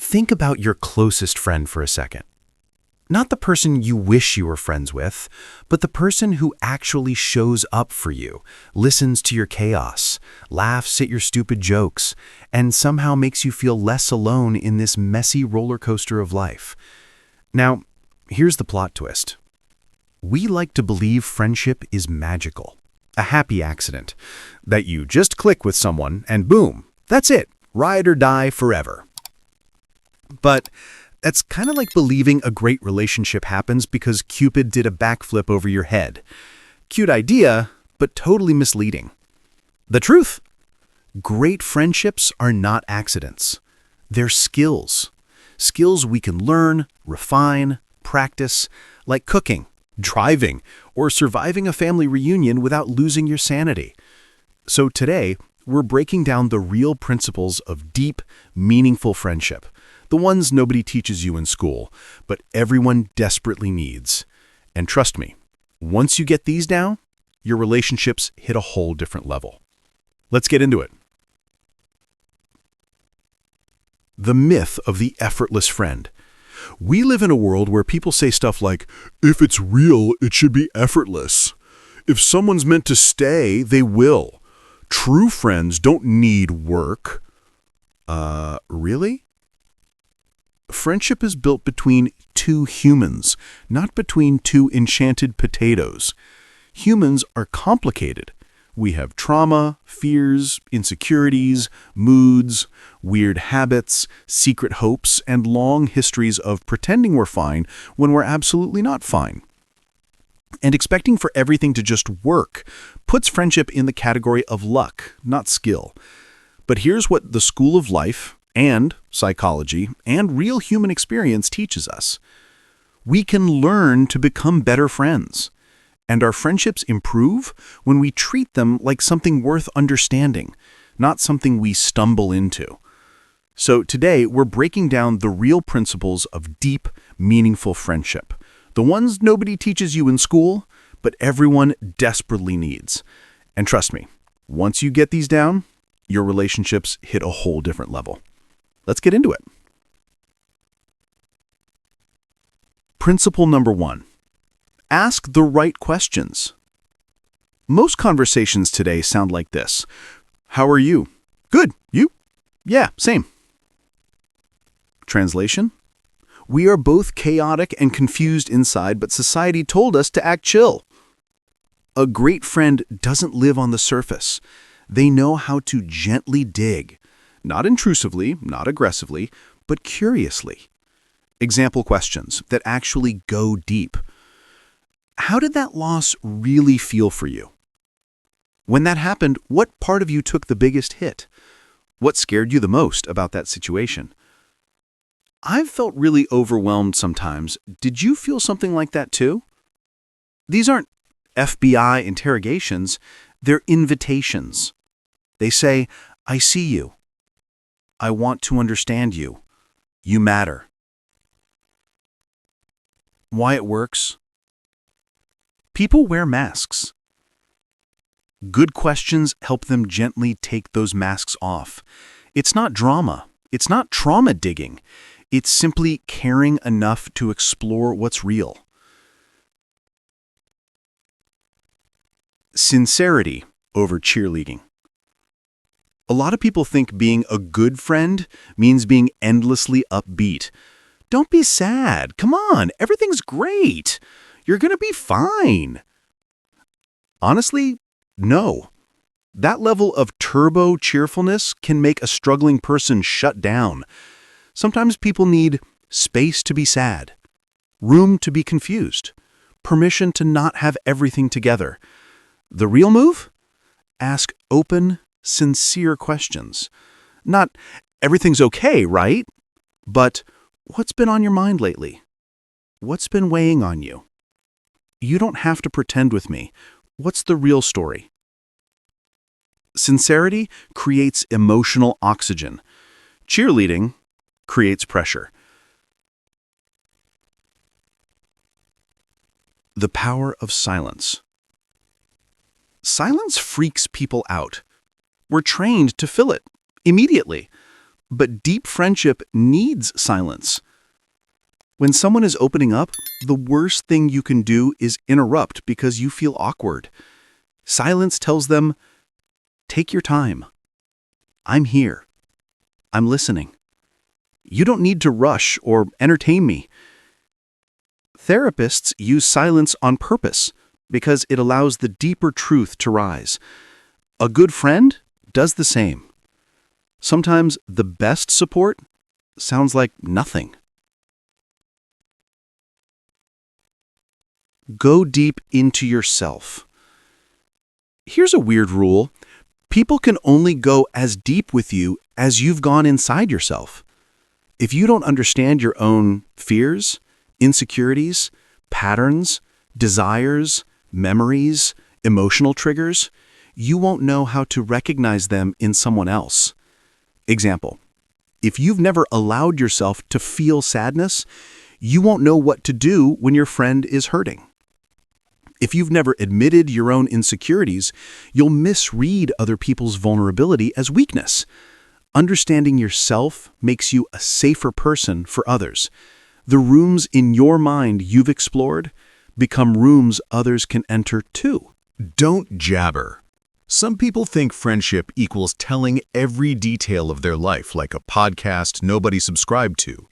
Think about your closest friend for a second. Not the person you wish you were friends with, but the person who actually shows up for you, listens to your chaos, laughs at your stupid jokes, and somehow makes you feel less alone in this messy roller coaster of life. Now, here's the plot twist. We like to believe friendship is magical, a happy accident, that you just click with someone and boom, that's it, ride or die forever. But that's kind of like believing a great relationship happens because Cupid did a backflip over your head. Cute idea, but totally misleading. The truth? Great friendships are not accidents. They're skills. Skills we can learn, refine, practice, like cooking, driving, or surviving a family reunion without losing your sanity. So today, we're breaking down the real principles of deep, meaningful friendship. The ones nobody teaches you in school, but everyone desperately needs. And trust me, once you get these down, your relationships hit a whole different level. Let's get into it. The myth of the effortless friend. We live in a world where people say stuff like, if it's real, it should be effortless. If someone's meant to stay, they will. True friends don't need work. Really? Friendship is built between two humans, not between two enchanted potatoes. Humans are complicated. We have trauma, fears, insecurities, moods, weird habits, secret hopes, and long histories of pretending we're fine when we're absolutely not fine. And expecting for everything to just work puts friendship in the category of luck, not skill. But here's what the School of Life and psychology and real human experience teaches us. We can learn to become better friends, and our friendships improve when we treat them like something worth understanding, not something we stumble into. So today, we're breaking down the real principles of deep, meaningful friendship, the ones nobody teaches you in school, but everyone desperately needs. And trust me, once you get these down, your relationships hit a whole different level. Let's get into it. Principle number 1. Ask the right questions. Most conversations today sound like this. How are you? Good. You? Yeah, same. Translation? We are both chaotic and confused inside, but society told us to act chill. A great friend doesn't live on the surface. They know how to gently dig. Not intrusively, not aggressively, but curiously. Example questions that actually go deep. How did that loss really feel for you? When that happened, what part of you took the biggest hit? What scared you the most about that situation? I've felt really overwhelmed sometimes. Did you feel something like that too? These aren't FBI interrogations, they're invitations. They say, I see you. I want to understand you. You matter. Why it works? People wear masks. Good questions help them gently take those masks off. It's not drama. It's not trauma digging. It's simply caring enough to explore what's real. Sincerity over cheerleading. A lot of people think being a good friend means being endlessly upbeat. Don't be sad. Come on, everything's great. You're going to be fine. Honestly, no. That level of turbo cheerfulness can make a struggling person shut down. Sometimes people need space to be sad, room to be confused, permission to not have everything together. The real move? Ask open, sincere questions. Not, everything's okay, right? But, what's been on your mind lately? What's been weighing on you? You don't have to pretend with me. What's the real story? Sincerity creates emotional oxygen. Cheerleading creates pressure. The power of silence. Silence freaks people out. We're trained to fill it immediately. But deep friendship needs silence. When someone is opening up, the worst thing you can do is interrupt because you feel awkward. Silence tells them, take your time. I'm here. I'm listening. You don't need to rush or entertain me. Therapists use silence on purpose because it allows the deeper truth to rise. A good friend does the same. Sometimes the best support sounds like nothing. Go deep into yourself. Here's a weird rule. People can only go as deep with you as you've gone inside yourself. If you don't understand your own fears, insecurities, patterns, desires, memories, emotional triggers, you won't know how to recognize them in someone else. Example, if you've never allowed yourself to feel sadness, you won't know what to do when your friend is hurting. If you've never admitted your own insecurities, you'll misread other people's vulnerability as weakness. Understanding yourself makes you a safer person for others. The rooms in your mind you've explored become rooms others can enter too. Don't jabber. Some people think friendship equals telling every detail of their life like a podcast nobody subscribed to.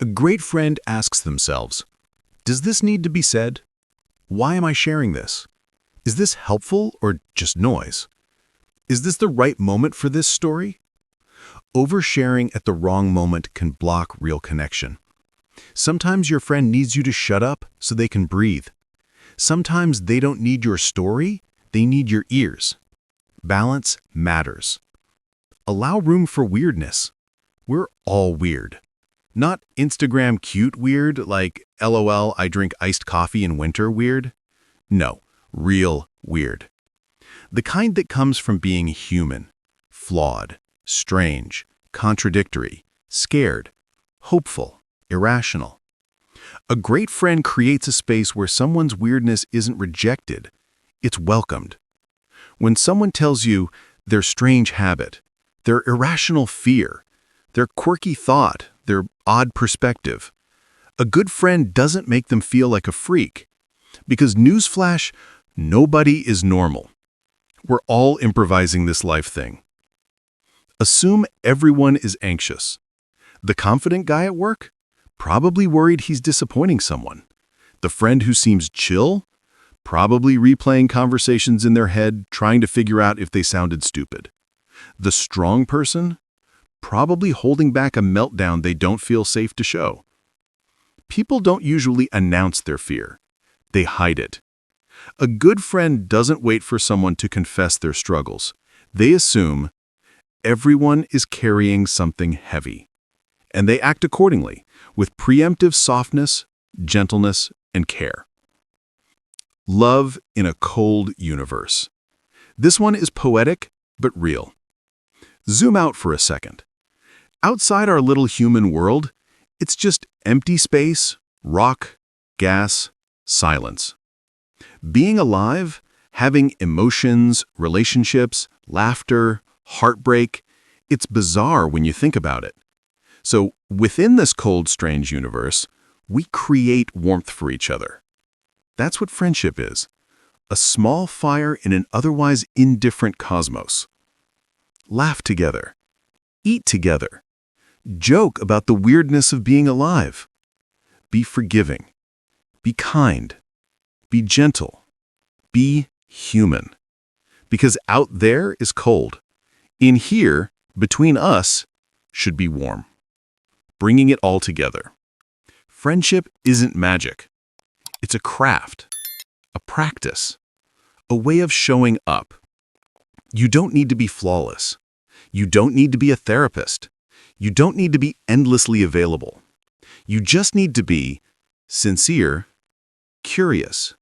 A great friend asks themselves, does this need to be said? Why am I sharing this? Is this helpful or just noise? Is this the right moment for this story? Oversharing at the wrong moment can block real connection. Sometimes your friend needs you to shut up so they can breathe. Sometimes they don't need your story, they need your ears. Balance matters. Allow room for weirdness. We're all weird. Not Instagram cute weird like LOL I drink iced coffee in winter weird. No, real weird. The kind that comes from being human, flawed, strange, contradictory, scared, hopeful, irrational. A great friend creates a space where someone's weirdness isn't rejected, it's welcomed. When someone tells you their strange habit, their irrational fear, their quirky thought, their odd perspective, a good friend doesn't make them feel like a freak. Because newsflash, nobody is normal. We're all improvising this life thing. Assume everyone is anxious. The confident guy at work? Probably worried he's disappointing someone. The friend who seems chill? Probably replaying conversations in their head, trying to figure out if they sounded stupid. The strong person? Probably holding back a meltdown they don't feel safe to show. People don't usually announce their fear. They hide it. A good friend doesn't wait for someone to confess their struggles. They assume everyone is carrying something heavy. And they act accordingly, with preemptive softness, gentleness, and care. Love in a cold universe. This one is poetic, but real. Zoom out for a second. Outside our little human world, it's just empty space, rock, gas, silence. Being alive, having emotions, relationships, laughter, heartbreak, it's bizarre when you think about it. So within this cold, strange universe, we create warmth for each other. That's what friendship is, a small fire in an otherwise indifferent cosmos. Laugh together, eat together, joke about the weirdness of being alive. Be forgiving, be kind, be gentle, be human. Because out there is cold. In here, between us, should be warm. Bringing it all together. Friendship isn't magic. It's a craft, a practice, a way of showing up. You don't need to be flawless. You don't need to be a therapist. You don't need to be endlessly available. You just need to be sincere, curious,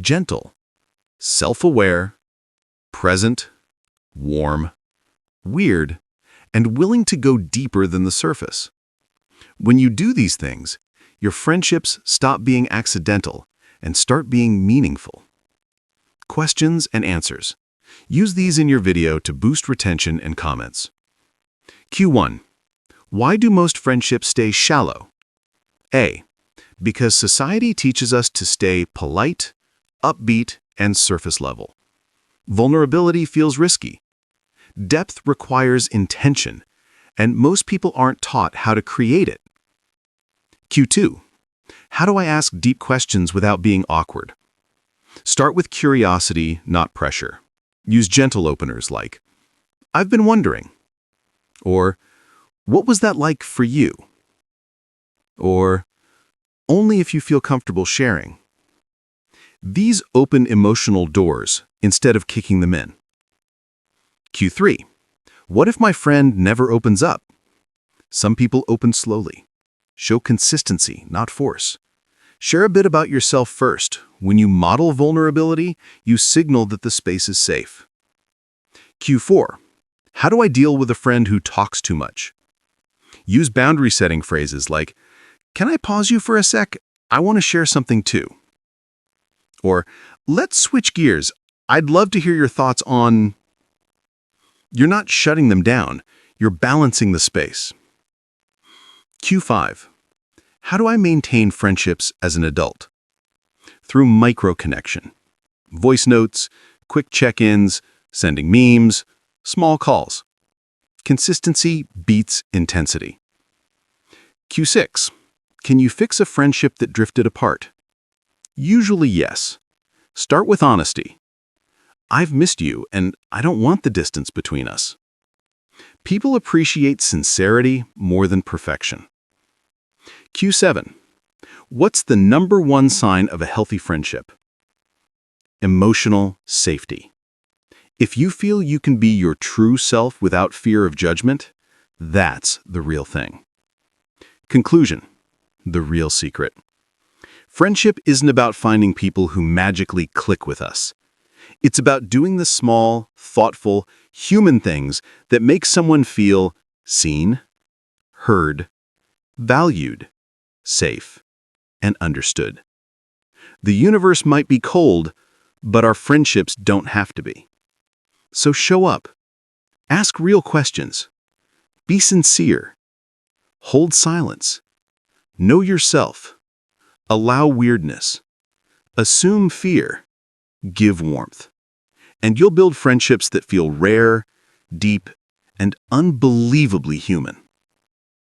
gentle, self-aware, present, warm, weird, and willing to go deeper than the surface. When you do these things, your friendships stop being accidental and start being meaningful. Questions and answers. Use these in your video to boost retention and comments. Q1. Why do most friendships stay shallow? A. Because society teaches us to stay polite, upbeat, and surface level. Vulnerability feels risky. Depth requires intention, and most people aren't taught how to create it. Q2. How do I ask deep questions without being awkward? Start with curiosity, not pressure. Use gentle openers like, "I've been wondering," or "What was that like for you?" or "Only if you feel comfortable sharing." These open emotional doors instead of kicking them in. Q3. What if my friend never opens up? Some people open slowly. Show consistency, not force. Share a bit about yourself first. When you model vulnerability, you signal that the space is safe. Q4. How do I deal with a friend who talks too much? Use boundary-setting phrases like, "Can I pause you for a sec? I want to share something too." Or, "Let's switch gears. I'd love to hear your thoughts on..." You're not shutting them down. You're balancing the space. Q5. How do I maintain friendships as an adult? Through micro-connection. Voice notes, quick check-ins, sending memes, small calls. Consistency beats intensity. Q6. Can you fix a friendship that drifted apart? Usually yes. Start with honesty. "I've missed you, and I don't want the distance between us." People appreciate sincerity more than perfection. Q7. What's the number one sign of a healthy friendship? Emotional safety. If you feel you can be your true self without fear of judgment, that's the real thing. Conclusion. The real secret. Friendship isn't about finding people who magically click with us. It's about doing the small, thoughtful, human things that make someone feel seen, heard, valued, safe, and understood. The universe might be cold, but our friendships don't have to be. So show up. Ask real questions. Be sincere. Hold silence. Know yourself. Allow weirdness. Assume fear. Give warmth. And you'll build friendships that feel rare, deep, and unbelievably human.